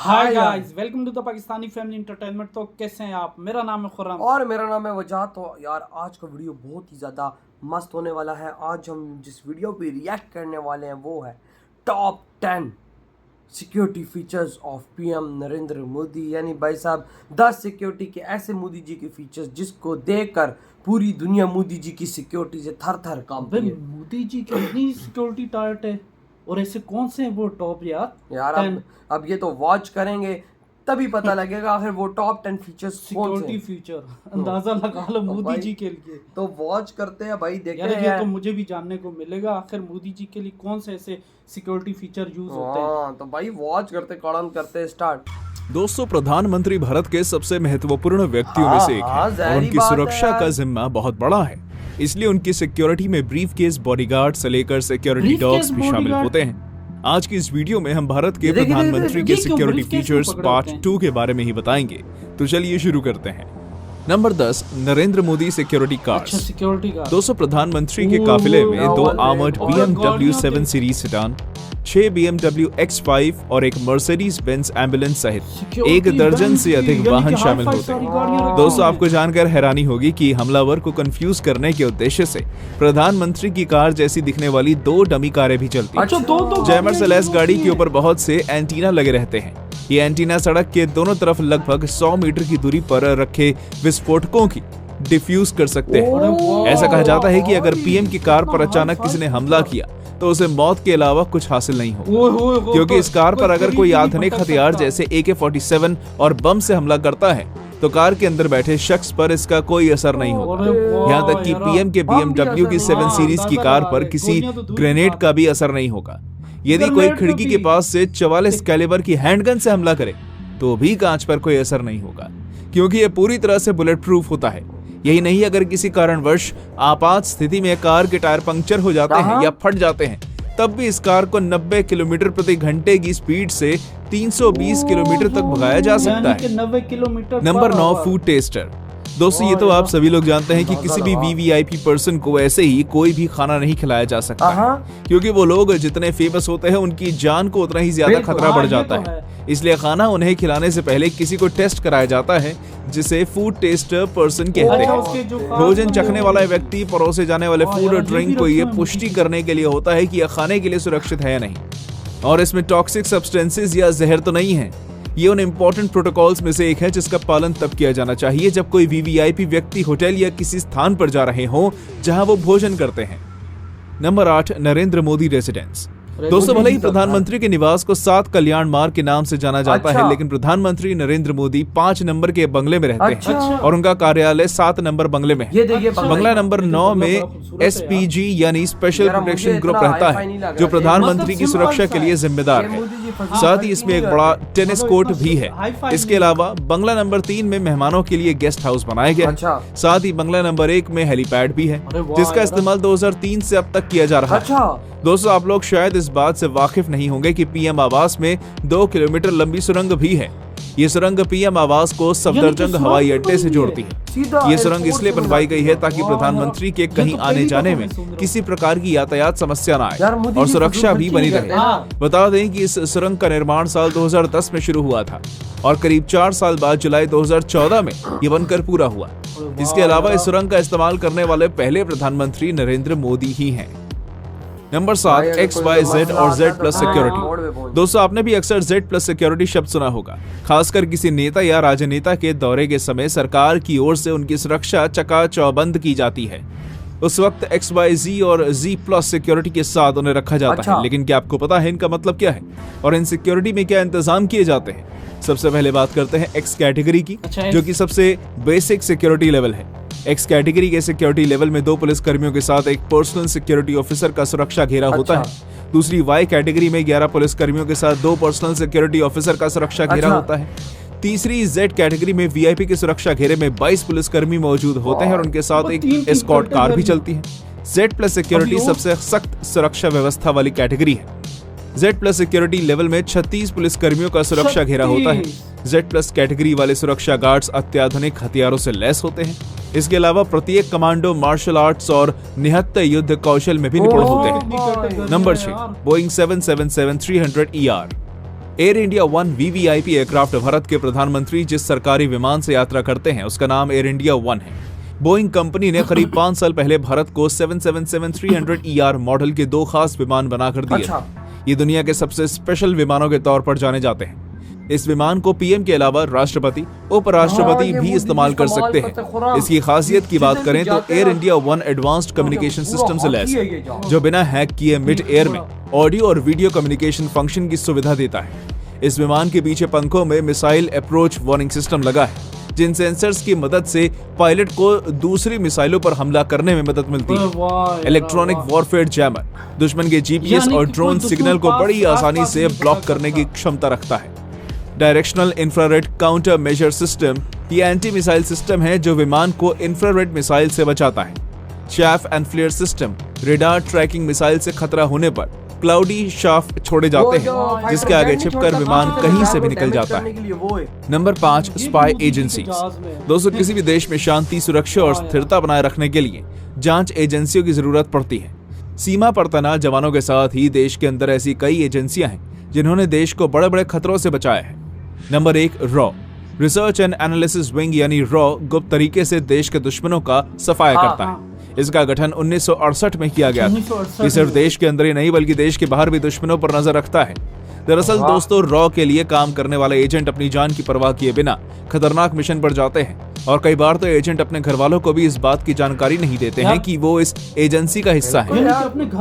Hi guys, welcome to the Pakistani family entertainment. तो कैसे हैं आप? मेरा नाम है खुर्रम और मेरा नाम है वजात। तो यार आज का वीडियो बहुत ही ज़्यादा मस्त होने वाला है। आज हम जिस वीडियो पे रिएक्ट करने वाले हैं वो है top 10 security features of PM Narendra Modi. यानी भाई साहब 10 सिक्योरिटी के ऐसे मोदी जी के फीचर्स जिसको देखकर पूरी दुनिया मोदी जी की सिक्योरिटी से थर थर कांपती है। मोदी जी की इतनी सिक्योरिटी टाइट है और ऐसे कौन से हैं वो टॉप यार अब ये तो वॉच करेंगे तभी पता लगेगा आखिर वो टॉप 10 फीचर्स सिक्योरिटी फीचर अंदाजा लगा लो मोदी जी के लिए। तो वॉच करते हैं भाई, देखते हैं। ये तो मुझे भी जानने को मिलेगा आखिर मोदी जी के लिए कौन से ऐसे सिक्योरिटी फीचर यूज होते हैं। तो भाई वॉच करते कौन करते स्टार्ट। दोस्तों, प्रधानमंत्री भारत के सबसे महत्वपूर्ण व्यक्तियों में से एक है और उनकी सुरक्षा का जिम्मा बहुत बड़ा है। इसलिए उनकी सिक्योरिटी में ब्रीफ केस बॉडीगार्ड से लेकर सिक्योरिटी डॉग्स भी शामिल होते हैं। आज की इस वीडियो में हम भारत के प्रधानमंत्री के सिक्योरिटी फीचर्स पार्ट 2 के बारे में ही बताएंगे। तो चलिए शुरू करते हैं। Number 10, Narendra Modi security cards. दोस्तों, प्रधानमंत्री के काफिले में 2 armoured BMW 7 series sedan, 6 BMW X5 और एक मर्सिडीज बेंज एम्बुलेंस सहित 1 दर्जन से अधिक वाहन शामिल होते हैं। दोस्तों, आपको जानकर हैरानी होगी कि हमलावर को कंफ्यूज करने के उद्देश्य से प्रधानमंत्री की कार जैसी दिखने वाली 2 डमी कारें भी चलती हैं। जैमर से लैस गाड़ी के ऊपर बहुत से एंटीना लगे रहते हैं। ये एंटीना सड़क के दोनों तरफ लगभग 100 मीटर की दूरी पर रखे विस्फोटकों की डिफ्यूज कर सकते हैं। ऐसा कहा जाता है कि अगर पीएम की कार पर अचानक किसी ने हमला किया तो उसे मौत के अलावा कुछ हासिल नहीं होगा, क्योंकि इस कार पर अगर कोई आधुनिक हथियार जैसे AK-47 और बम से हमला करता है तो कार के अंदर बैठे शख्स पर इसका कोई असर नहीं होगा। यहाँ तक कि पीएम के BMW की 7 सीरीज की कार पर किसी ग्रेनेड का भी असर नहीं होगा। यदि कोई खिड़की के पास से 44 कैलिबर की हैंडगन से हमला करे तो भी कांच पर कोई असर नहीं होगा, क्योंकि यह पूरी तरह से बुलेट प्रूफ होता है। यही नहीं, अगर किसी कारणवश आपात स्थिति में कार के टायर पंक्चर हो जाते हैं या फट जाते हैं तब भी इस कार को 90 किलोमीटर प्रति घंटे की स्पीड से 320 किलोमीटर तक भगाया जा सकता है। Number 9, food tester. दोस्तों, ये तो आप सभी लोग जानते हैं कि किसी भी वीवीआईपी पर्सन को ऐसे ही कोई भी खाना नहीं खिलाया जा सकता है, क्योंकि वो लोग जितने फेमस होते हैं उनकी जान को उतना ही ज्यादा खतरा बढ़ जाता है। इसलिए खाना उन्हें खिलाने से पहले किसी को टेस्ट कराया जाता है, जिसे फूड टेस्टर पर्सन कहते हैं। भोजन चखने वाला व्यक्ति परोसे जाने वाले फूड और ड्रिंक को ये पुष्टि करने के लिए होता है कि यह खाने के लिए सुरक्षित है या नहीं, और इसमें टॉक्सिक सब्सटेंसेस या जहर तो नहीं है। ये उन इम्पोर्टेंट प्रोटोकॉल्स में से एक है जिसका पालन तब किया जाना चाहिए जब कोई वीवीआईपी व्यक्ति होटल या किसी स्थान पर जा रहे हो जहां वो भोजन करते हैं। Number 8, Narendra Modi residence. दोस्तों, भले ही प्रधानमंत्री के निवास को 7 कल्याण मार्ग के नाम से जाना जाता है, लेकिन प्रधानमंत्री नरेंद्र मोदी 5 नंबर के बंगले में रहते हैं और उनका कार्यालय 7 नंबर बंगले में है। बंगला नंबर 9 में SPG यानी स्पेशल प्रोटेक्शन ग्रुप रहता है, जो प्रधानमंत्री की सुरक्षा के लिए जिम्मेदार है। साथ ही इसमें एक बड़ा टेनिस कोर्ट भी है। इसके अलावा बंगला नंबर 3 में मेहमानों के लिए गेस्ट हाउस बनाया गया है। साथ ही बंगला नंबर 1 में हेलीपैड भी है, जिसका इस्तेमाल 2003 से अब तक किया जा रहा है। दोस्तों, आप लोग शायद इस बात से वाकिफ नहीं होंगे कि पीएम आवास में 2 किलोमीटर लंबी सुरंग भी है। ये सुरंग पीएम आवास को सफदरजंग हवाई अड्डे से जोड़ती है। ये सुरंग इसलिए बनवाई गई है ताकि प्रधानमंत्री के कहीं आने जाने में किसी प्रकार की यातायात समस्या न आए और सुरक्षा भी बनी रहे। बता दें कि इस सुरंग का निर्माण साल 2010 में शुरू हुआ था और करीब 4 साल बाद जुलाई 2014 में ये बनकर पूरा हुआ। इसके अलावा इस सुरंग का इस्तेमाल करने वाले पहले प्रधानमंत्री नरेंद्र मोदी ही हैं। नंबर 7, XYZ और Z+ सिक्योरिटी। दोस्तों, आपने भी अक्सर Z+ सिक्योरिटी शब्द सुना होगा। खासकर किसी नेता या राजनेता के दौरे के समय सरकार की ओर से उनकी सुरक्षा चकाचौबंद की जाती है। उस वक्त XYZ और Z+ सिक्योरिटी के साथ उन्हें रखा जाता है। लेकिन क्या आपको पता है इनका मतलब क्या है और इन सिक्योरिटी में क्या इंतजाम किए जाते हैं? सबसे पहले बात करते हैं X कैटेगरी की, जो कि सबसे बेसिक सिक्योरिटी लेवल है। X कैटेगरी के सिक्योरिटी लेवल में 2 पुलिस कर्मियों के साथ एक पर्सनल सिक्योरिटी ऑफिसर का सुरक्षा घेरा होता है। दूसरी Y कैटेगरी में 11 पुलिस कर्मियों के साथ 2 पर्सनल सिक्योरिटी ऑफिसर का सुरक्षा घेरा होता है। तीसरी Z कैटेगरी में VIP के सुरक्षा घेरे में 22 पुलिस कर्मी मौजूद होते हैं और उनके साथ एक एस्कॉर्ट कार भी चलती है। Z+ सिक्योरिटी सबसे सख्त सुरक्षा व्यवस्था वाली कैटेगरी है। Z+ सिक्योरिटी लेवल में 36 पुलिस कर्मियों का सुरक्षा घेरा होता है। Z+ कैटेगरी वाले सुरक्षा गार्ड्स अत्याधुनिक हथियारों से लैस होते हैं। इसके अलावा प्रत्येक कमांडो मार्शल आर्ट्स और निहत्त युद्ध कौशल में भी निपुण होते हैं। Number 6, Boeing 777-300ER। Air India 1 VVIP aircraft Bharat के प्रधानमंत्री जिस सरकारी विमान से यात्रा करते हैं उसका नाम एयर इंडिया 1 है। बोइंग कंपनी ने करीब 5 साल पहले भारत को 777-300ER मॉडल के 2 खास विमान बनाकर दिए। ये दुनिया के सबसे स्पेशल विमानों के तौर पर जाने जाते हैं। इस विमान को पीएम के अलावा राष्ट्रपति, उपराष्ट्रपति भी इस्तेमाल कर सकते हैं। इसकी खासियत की बात करें तो air India 1 advanced communication system से लैस है, जो बिना हैक किए मिड एयर में ऑडियो और वीडियो कम्युनिकेशन फंक्शन की सुविधा देता है। इस विमान के पीछे पंखों में मिसाइल अप्रोच वार्निंग सिस्टम लगा है, जिन सेंसर्स की मदद से पायलट को दूसरी मिसाइलों पर हमला करने में मदद मिलती है। इलेक्ट्रॉनिक वॉरफेयर जैमर दुश्मन के जीपीएस और ड्रोन सिग्नल को बड़ी आसानी से ब्लॉक करने की क्षमता रखता है। Directional infrared counter measure system ये एंटी मिसाइल सिस्टम है जो विमान को इंफ्रारेड मिसाइल से बचाता है। Chaff and flare system radar tracking missile से खतरा होने पर क्लाउडी शाफ्ट छोड़े जाते हैं, जिसके आगे छिपकर विमान कहीं से भी निकल जाता है। Number 5, spy agencies. दोस्तों, किसी भी देश में शांति, सुरक्षा और स्थिरता बनाए रखने के लिए जांच एजेंसियों की जरूरत पड़ती है। सीमा पर तैनात जवानों के साथ ही देश के अंदर ऐसी कई एजेंसियां हैं जिन्होंने देश को बड़े बड़े खतरों से बचाया है। Number 1, raw research and analysis wing यानी रॉ गुप्त तरीके से देश के दुश्मनों का सफाया करता है। इसका गठन 1968 में किया गया था। ये सिर्फ देश के अंदर ही नहीं बल्कि देश के बाहर भी दुश्मनों पर नजर रखता है। दरअसल दोस्तों, रॉ के लिए काम करने वाले एजेंट अपनी जान की परवाह किए बिना खतरनाक मिशन पर जाते हैं, और कई बार तो एजेंट अपने घर वालों को भी इस बात की जानकारी नहीं देते हैं कि वो इस एजेंसी का हिस्सा है।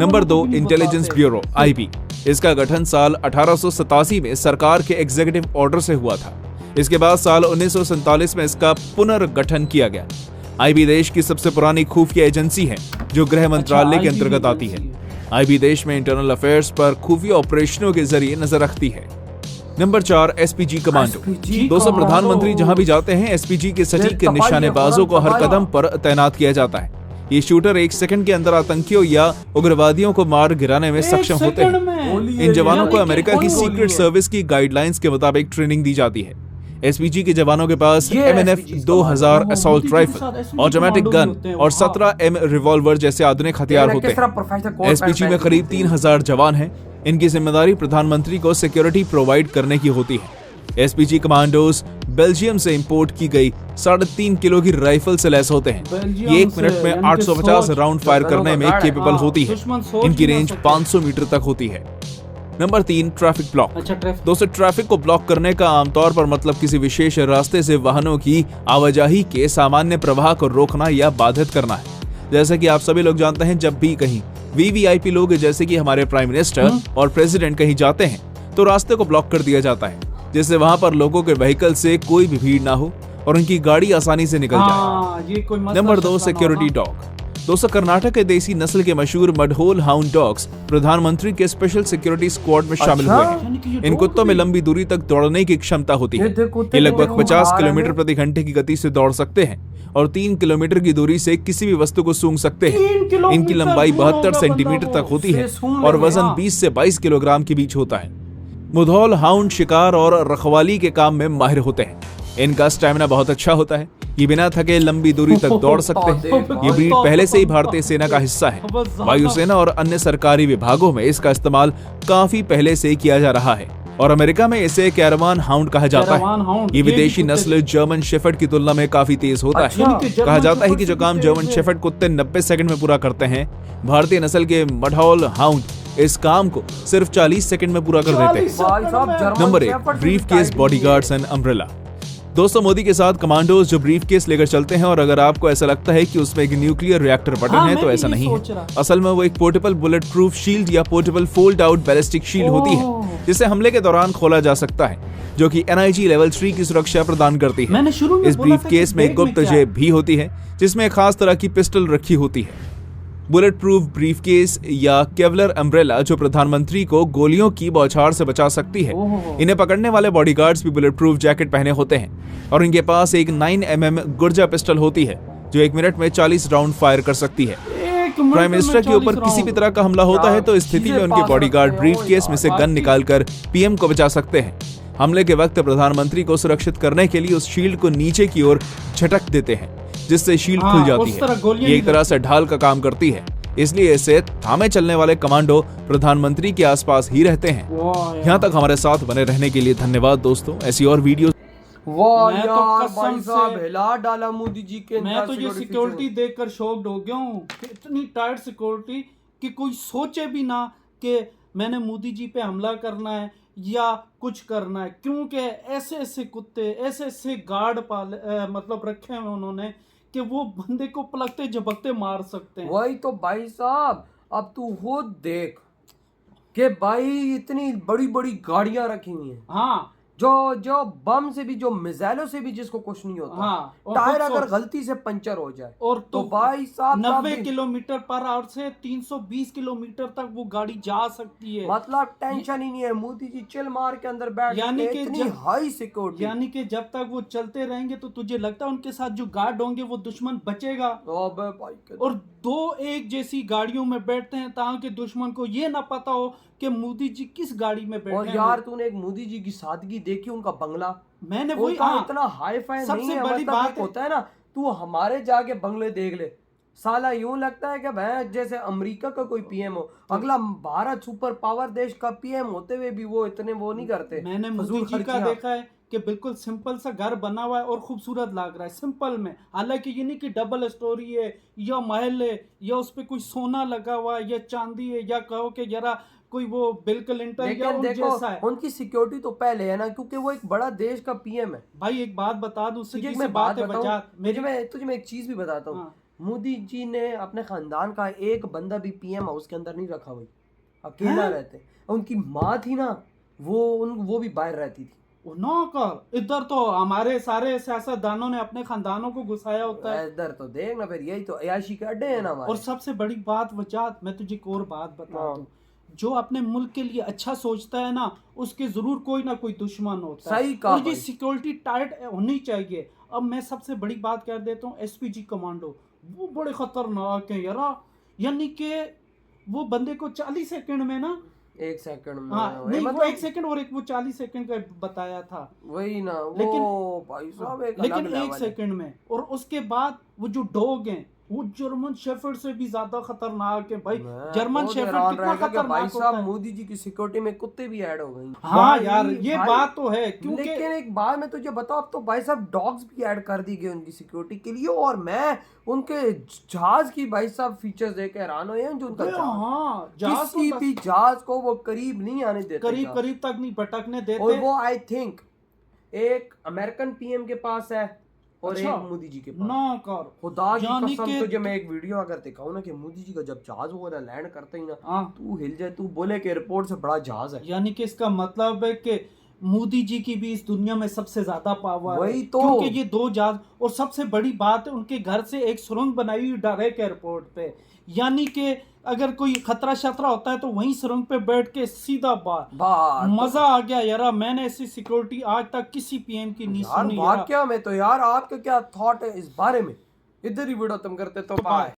Number 2, intelligence bureau IB. इसका गठन साल 1887 में सरकार के एग्जीक्यूटिव ऑर्डर से हुआ था। इसके बाद साल 1947 में इसका पुनर्गठन किया गया। आईबी देश की सबसे पुरानी खुफिया एजेंसी है जो गृह मंत्रालय के अंतर्गत आती है। आईबी देश में इंटरनल अफेयर्स पर खुफिया ऑपरेशनों के जरिए नजर रखती है। Number 4, SPG commando. दोस्तों, प्रधानमंत्री जहां भी जाते हैं एसपीजी के सटीक निशानेबाजों को हर कदम पर तैनात किया जाता है। ये शूटर 1 सेकंड के अंदर आतंकियों या उग्रवादियों को मार गिराने में सक्षम होते हैं। इन जवानों को अमेरिका की सीक्रेट सर्विस की गाइडलाइंस के मुताबिक ट्रेनिंग दी जाती है। एसपीजी के जवानों के पास MNF 2000 assault rifle, automatic gun और 17M रिवॉल्वर जैसे आधुनिक हथियार होते हैं। एसपीजी में करीब 3000 जवान हैं। इनकी जिम्मेदारी प्रधानमंत्री को सिक्योरिटी प्रोवाइड करने की होती है। एसपीजी कमांडोज बेल्जियम से इंपोर्ट की गई 3.5 किलो की राइफल से लैस होते हैं। ये 1 मिनट में 850 राउंड फायर करने में केपेबल होती है। इनकी रेंज 500 मीटर तक होती है। Number 3, traffic block. दोस्तों, ट्रैफिक को ब्लॉक करने का आमतौर पर मतलब किसी विशेष रास्ते से वाहनों की आवाजाही के सामान्य प्रवाह को रोकना या बाधित करना है। जैसे कि आप सभी लोग जानते हैं, जब भी कहीं वीवीआईपी लोग जैसे कि हमारे प्राइम मिनिस्टर और प्रेसिडेंट कहीं जाते हैं तो रास्ते को ब्लॉक कर दिया जाता है, जिससे वहां पर लोगों के व्हीकल से कोई भी भीड़ ना हो और उनकी गाड़ी आसानी से निकल जाए। Number 2, security dog. दोस्तों, कर्नाटक के देसी नस्ल के मशहूर मडहोल हाउंड डॉग्स प्रधानमंत्री के स्पेशल सिक्योरिटी स्क्वाड में शामिल हुए हैं। इन कुत्तों में लंबी दूरी तक दौड़ने की क्षमता होती है। ये लगभग 50 किलोमीटर प्रति घंटे की गति से दौड़ सकते हैं और 3 किलोमीटर की दूरी से किसी भी वस्तु को सूंघ सकते हैं। इनकी लंबाई 72 सेंटीमीटर तक होती है और वजन 20 से 22 किलोग्राम के बीच होता है। मुधौल हाउंड शिकार और रखवाली के काम में माहिर होते हैं। इनका स्टैमिना बहुत अच्छा होता है। ये बिना थके लंबी दूरी तक दौड़ सकते हैं। ये ब्रीड पहले से ही भारतीय सेना का हिस्सा है। वायुसेना और अन्य सरकारी विभागों में इसका इस्तेमाल काफी पहले से किया जा रहा है और अमेरिका में इसे कैरावान हाउंड कहा जाता है। ये विदेशी नस्ल जर्मन शेफर्ड की तुलना में काफी तेज होता है। कहा जाता है कि जो काम जर्मन शेफर्ड कुत्ते 90 सेकंड में पूरा करते हैं, भारतीय नस्ल के मडहॉल हाउंड इस काम को सिर्फ 40 सेकंड में पूरा कर देते हैं। Number 1, briefcase, bodyguards and umbrella. दोस्तों, मोदी के साथ कमांडोज जो ब्रीफकेस लेकर चलते हैं और अगर आपको ऐसा लगता है कि उसमें एक न्यूक्लियर रिएक्टर बटन है तो ऐसा नहीं है। असल में वो एक पोर्टेबल बुलेट प्रूफ शील्ड या portable fold out ballistic shield होती है, जिसे हमले के दौरान खोला जा सकता है, जो कि NIG लेवल 3 की सुरक्षा प्रदान करती है। इस ब्रीफकेस में गुप्त जेब भी होती है जिसमें एक खास तरह की पिस्टल रखी होती है। बुलेट प्रूफ ब्रीफकेस या केवलर अम्ब्रेला जो प्रधानमंत्री को गोलियों की बौछार से बचा सकती है। इन्हें पकड़ने वाले बॉडीगार्ड्स भी बुलेट प्रूफ जैकेट पहने होते हैं और इनके पास एक 9mm गुर्जा पिस्टल होती है जो 1 मिनट में 40 राउंड फायर कर सकती है। प्राइम मिनिस्टर के ऊपर किसी भी तरह का हमला होता है तो इस स्थिति में उनके बॉडीगार्ड ब्रीफकेस में से गन निकालकर PM को बचा सकते हैं। हमले के वक्त प्रधानमंत्री को सुरक्षित करने के लिए उस शील्ड को नीचे की ओर झटक देते हैं जिससे शील्ड खुल जाती है। ये एक तरह से ढाल का काम करती है। इसलिए ऐसे थामे चलने वाले कमांडो प्रधानमंत्री के आसपास ही रहते हैं। यहाँ तक हमारे साथ बने रहने के लिए धन्यवाद दोस्तों। ऐसी और वीडियो वाह मैं तो यार कसम भाई साहब से- हिला डाला मोदी जी के मैं तो ये सिक्योरिटी देखकर शॉक्ड हो गया हूँ। इतनी टाइट सिक्योरिटी कि कोई सोचे भी ना कि मैंने मोदी जी पे हमला करना है या कुछ करना है, क्योंकि ऐसे ऐसे कुत्ते ऐसे ऐसे गार्ड मतलब रखे हैं उन्होंने कि वो बंदे को पलकते झपकते मार सकते हैं। वही तो भाई साहब, अब तू खुद देख कि भाई इतनी बड़ी बड़ी गाड़ियां रखी हुई हैं, हाँ जो बम से भी, जो मिसाइलों से भी जिसको कुछ नहीं होता, हाँ, और टायर खुद अगर सोच- गलती से पंचर हो जाए और तो भाई साहब 90 किलोमीटर पर आवर से 320 किलोमीटर तक वो गाड़ी जा सकती है। मतलब टेंशन ही नहीं है, मोदी जी चिल मार के अंदर बैठ यानी के कि इतनी जब- हाई सिक्योरिटी। यानी कि जब तक वो चलते रहेंगे तो तुझे लगता है उनके साथ जो गार्ड होंगे वो दुश्मन बचेगा? अबे भाई और दो एक जैसी गाड़ियों में बैठते हैं ताकि दुश्मन को ये ना पता हो कि मोदी जी किस गाड़ी में बैठे और हैं। यार तूने एक मोदी जी की सादगी देखी, उनका बंगला, मैंने वही उनका हाँ, इतना हाई फाई सबसे नहीं है। बड़ी मतलब बात एक होता है ना, तू हमारे जाके बंगले देख ले, साला यूं लगता है कि भाई जैसे अमेरिका का कोई पीएम हो, अगला भारत सुपर पावर देश का पीएम होते हुए भी वो इतने वो नहीं करते। मैंने मोदी फजूल जी का खर्चियां। देखा है कि बिल्कुल सिंपल सा घर बना हुआ है और खूबसूरत लग रहा है सिंपल में। हालांकि ये नहीं कि डबल स्टोरी है या महल है या उस पे कोई सोना लगा हुआ है या चांदी है या कहो कि जरा कोई वो बिल क्लिंटन या लेकिन उन देखो जैसा है। उनकी सिक्योरिटी तो पहले है ना, क्योंकि वो एक बड़ा देश का पीएम है। भाई एक बात बता दूं, तुझे सीधी एक सी मैं बात बात है बताऊं, बजात मेरी। तुझे मैं एक चीज भी बताता हूँ। हाँ। मोदी जी ने अपने खानदान का एक बंदा भी पीएम हाउस के अंदर नहीं रखा, भाई अकेला हैं? रहते। उनकी माँ थी ना, वो भी बाहर रहती थी। नौकर इधर तो हमारे सारे सियासतदानों ने अपने खानदानों को घुसाया होता है। इधर तो देख ना, फिर यही तो अयाशी के अड्डे हैं ना हमारे। और सबसे बड़ी बात वजात, मैं तुझे एक और बात बता हाँ। दूं, जो अपने मुल्क के लिए अच्छा सोचता है ना, उसके जरूर कोई ना कोई दुश्मन होता है। सही कहा और ये भाई। सिक्योरिटी टाइट होनी चाहिए। अब मैं सबसे बड़ी बात कर देता हूँ, एसपीजी कमांडो वो बड़े खतरनाक हैं यार। यानी कि वो बंदे को 40 सेकंड में ना, एक सेकंड में हाँ नहीं वो 1 सेकंड और एक वो 40 सेकंड का बताया था, वही ना, लेकिन- वो भाई साहब एक लेकिन अलग 1 लेवल है। सेकंड में। और उसके बाद वो जो डॉग हैं वो जर्मन शेफर्ड से भी ज्यादा खतरनाक है भाई। मैं जर्मन बहुत शेफर्ड हैरान कितना रह गया कि खतरनाक भाई होता साहब है। मोदी जी की सिक्योरिटी में कुत्ते भी ऐड हो गई। हाँ भाई, यार ये भाई, बात तो है, क्योंकि लेकिन एक बात मैं तुझे बताऊं, अब तो भाई साहब डॉग्स भी ऐड कर दी गई उनकी सिक्योरिटी के लिए। और मैं उनके जहाज की भाई साहब फीचर्स देख के हैरान हुए हैं। जो उनका जहाज, हाँ जहाज किसी को भी जहाज को वो करीब नहीं आने देते, करीब जहाज। करीब तक नहीं भटकने और देते। वो आई थिंक एक अमेरिकन पीएम के पास है और अच्छा, एक मोदी जी के पास। ना कर खुदा की यानी कसम कि- तुझे मैं एक वीडियो अगर दिखाऊं ना कि मोदी जी का जब जहाज वो ना लैंड करते ही ना, हाँ, तू हिल जाए, तू बोले कि एयरपोर्ट से बड़ा जहाज है। यानी कि इसका मतलब है कि मोदी जी की भी इस दुनिया में सबसे ज्यादा पावर वही है, तो। क्योंकि ये 2 जहाज। और सबसे बड़ी बात है, उनके घर से एक सुरंग बनाई हुई डायरेक्ट एयरपोर्ट पे। यानी कि अगर कोई खतरा शतरा होता है तो वहीं सुरंग पे बैठ के सीधा बात। मजा आ गया यार। मैंने ऐसी सिक्योरिटी आज तक किसी पीएम की नहीं यार सुनी यार। वाकया में तो यार आपका क्या थॉट है इस बारे में? इधर ही वीडियो तुम करते तो बाय।